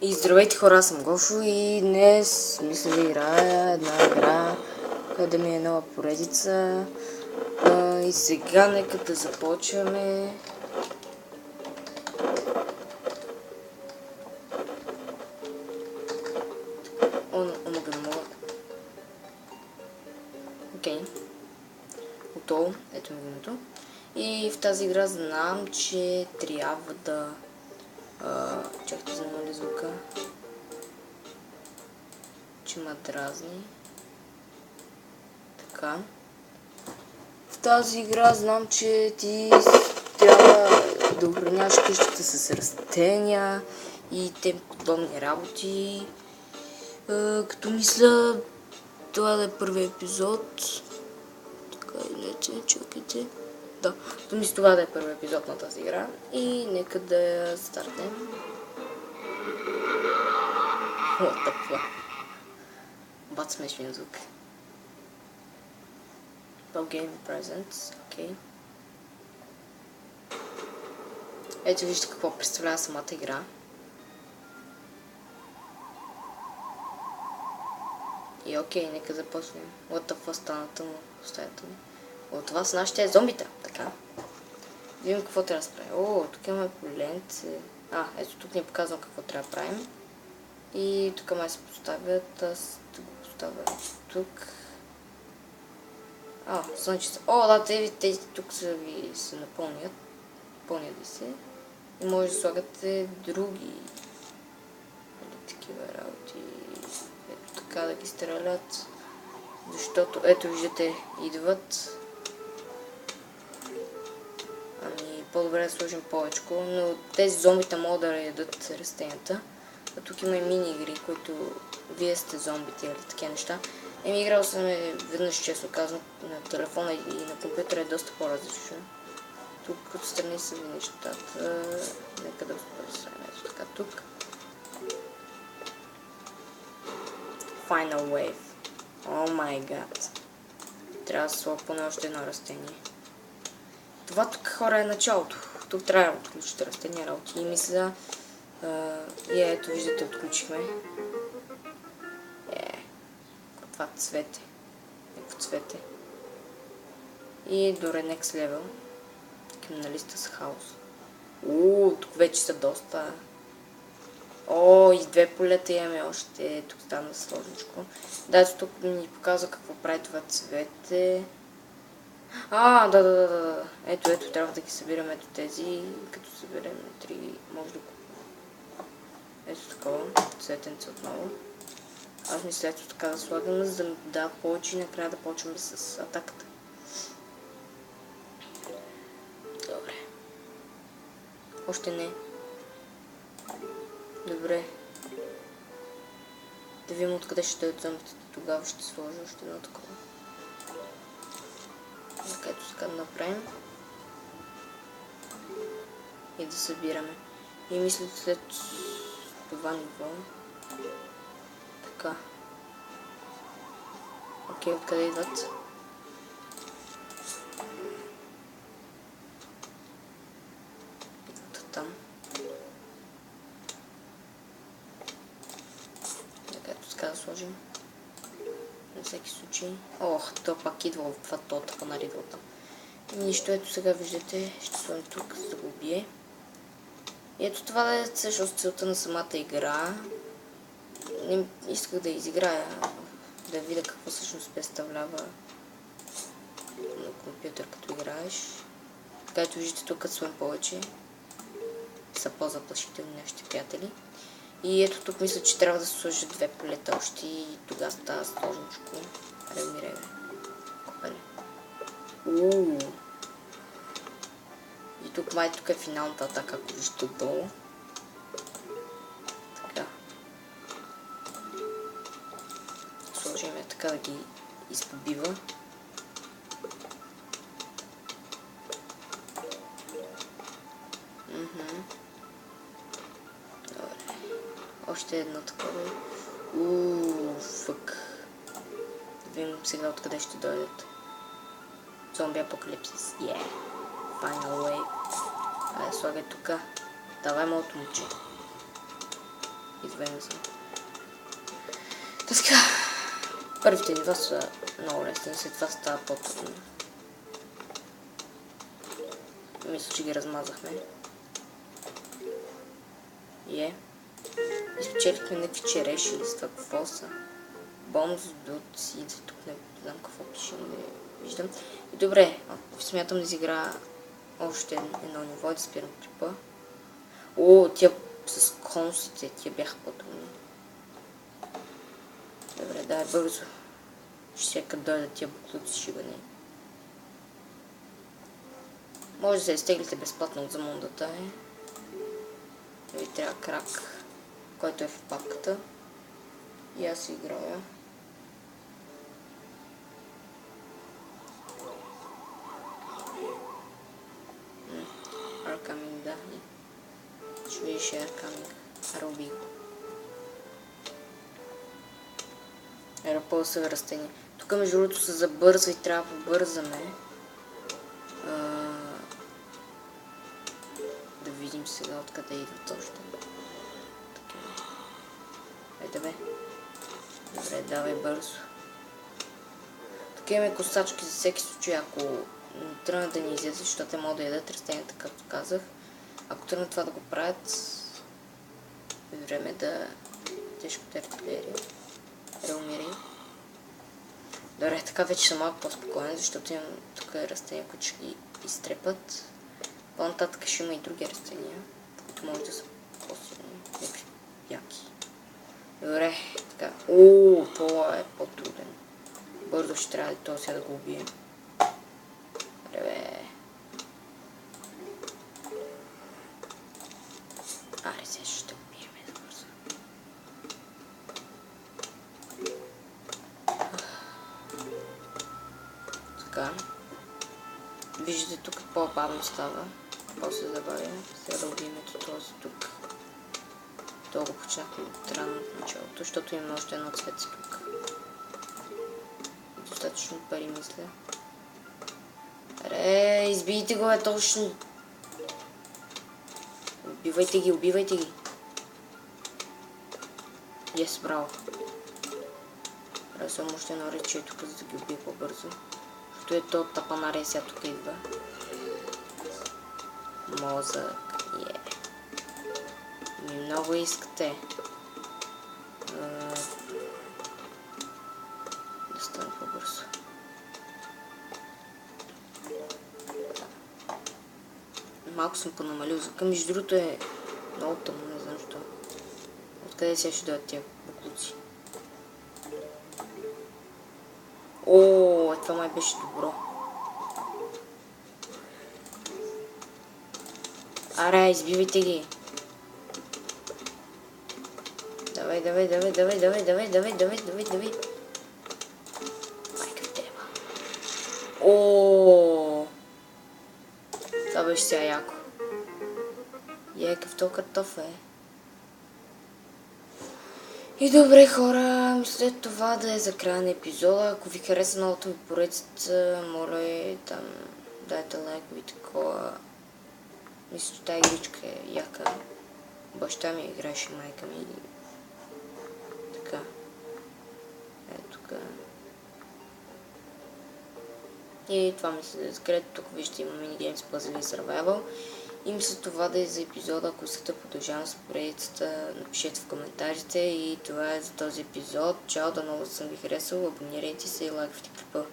И здравейте хора, аз съм Гошо и днес мисля да играя една игра, къде ми е нова поредица. И сега нека да започваме. Омага не мога. Окей. Готово. Ето ми името. И в тази игра знам, че трябва да... чакайте за намали звука. Че ма дразни. Така. В тази игра знам, че ти трябва да охраняваш къщата с растения и тем подобни работи. Като мисля, това да е първи епизод. Така иначе, чакайте. Да, като мисля това да е първи епизод на тази игра. И нека да я стартнем. What the fuck? Бат смешен звук. Game Presents, окей. Ето вижте какво представлява самата игра. И окей, нека започнем. What the fuck стана тъмно в стаята ми. От това са нашите зомбита, така. Видим какво трябва да справим. О, тук имаме поленце. Ето тук ни показвам какво трябва да правим. И тук май се поставят. Аз да го поставя тук. Слънчица. Да, тези тук ви се напълнят. Пълнят ви се. И може да слагате други такива работи. Ето така да ги стрелят. Защото, ето виждате, идват. По-добре да сложим повечко, но тези зомбита могат да ядат растенията. А тук има и мини игри, които вие сте зомбите или такива неща. Играл съм веднъж, честно казвам, на телефона и на компютъра е доста по-различно. Тук отстрани са ви нещата. Нека да успорим ето така тук. Final Wave. О май гад. Трябва да сложа поне още едно растение. Това тук хора е началото. Тук трябва да отключите растения работи и мисля... и ето виждате, отключихме. Това цвете. Някакво цвете. И до Next Level. Криминалиста с хаос. Тук вече са доста. И две полета имаме още. Тук стана сложничко. Да, тук ни показва какво прави това цвете. Да. Ето, трябва да ги събираме ето тези. Като съберем 3, може да... Ето такова. Цветенце отново. Аз мисля ето така да слагам, за да дава повече и накрая да почваме с атаката. Добре. Още не. Добре. Да видим откъде ще дойдат зомбите. Тогава ще сложа още едно такова. Така ето така да направим. И да събираме. И мисля след това ниво. Така. Окей, откъде идват? Идват там. Така да сложим. На всеки случай. То пак идва от това, то фонар идва там. Нищо, ето сега виждате, ще сложим тук, за да го убие. И ето това да е всъщност целта на самата игра. Исках да изиграя, да видя какво всъщност представлява на компютър като играеш. Както виждате тук, като сложим повече, са по-заплашителни нашите приятели. И ето тук мисля, че трябва да се сложи две полета още и тогава става сложничко. Реве. Копане. И тук май тук е финалната атака, ако виждате отдолу. Така. Сложим така да ги изпобива. Добре. Още едно такова. Фък. Да видим сега откъде ще дойдат. Зомби апокалипсис. Final Wave. Слагай тук. Давай моето момче. Изведен съм. Така. Първите нива са много лесни, след това става по-трудно. Мисля, че ги размазахме. Изпечелихме някакви череши или с това какво са. Бонус от сидзе, тук не знам какво пише, не виждам. И добре, смятам да изигра още едно ниво и да спирам клипа. О, тия с конусите, тия бяха по-трудни. Добре, дай бързо. Ще сега дойдат тия буклуци шибани. Може да се изтеглите безплатно от замундата. Ви трябва крак, който е в папката. И аз играя. Аркаминг, да. Ще видиш аркаминг. Роби го. Ерапълсови растения. Тук между другото се забързва и трябва да побързаме. Да видим сега откъде идват още. Айде бе. Добре, давай бързо. Тук имаме косачки за всеки случай, ако не тръгнат да ни излезе, защото те могат да ядат растенията, както казах. Ако тръгнат това да го правят, е време да тежката артилерия реумири. Добре, така вече съм малко по-спокоен, защото имам тук растения, които ще ги изтрепат. По-нататък ще има и други растения, които може да са по-силни, яки. Добре, така. Ооо, това е по-труден. Бързо ще трябва да сега да го убием. Добре. Аре, сега ще убием бързо. Така. Виждате тук по-бавно става. После забавя. Сега да убием този тук. Това го почнахме от рано от началото, защото имаме още едно цвете тук. Достатъчно пари, мисля. Аре, избийте го, точно. Убивайте ги, убивайте ги. Yes, браво. Трябва само още едно рече тук, за да ги убия по-бързо. Защото е то тапанария сега тук идва. Мозък, Ми много искате. Да стане по-бързо. Малко съм понамалил звука. Между другото е много тъмно, не знам защо. Откъде сега ще дойдат тия буклуци? О, това май беше добро. Аре, избивайте ги. Давай. Майка теба. О, това беше сега яко. Какъв то картоф е. И добре, хора, след това да е за края на епизода. Ако ви хареса новото ми поредица, моля там дайте лайкови такова. Мисля, че тази игричка е яка. Баща ми играеше, майка ми. Така. Тук. И това мисля да изгледа. Тук вижте има минигейм с пъзели и survival. И мисля това да е за епизода. Ако искате продължавам с поредицата, напишете в коментарите. И това е за този епизод. Чао, да много съм ви харесал. Абонирайте се и лайквайте клипа.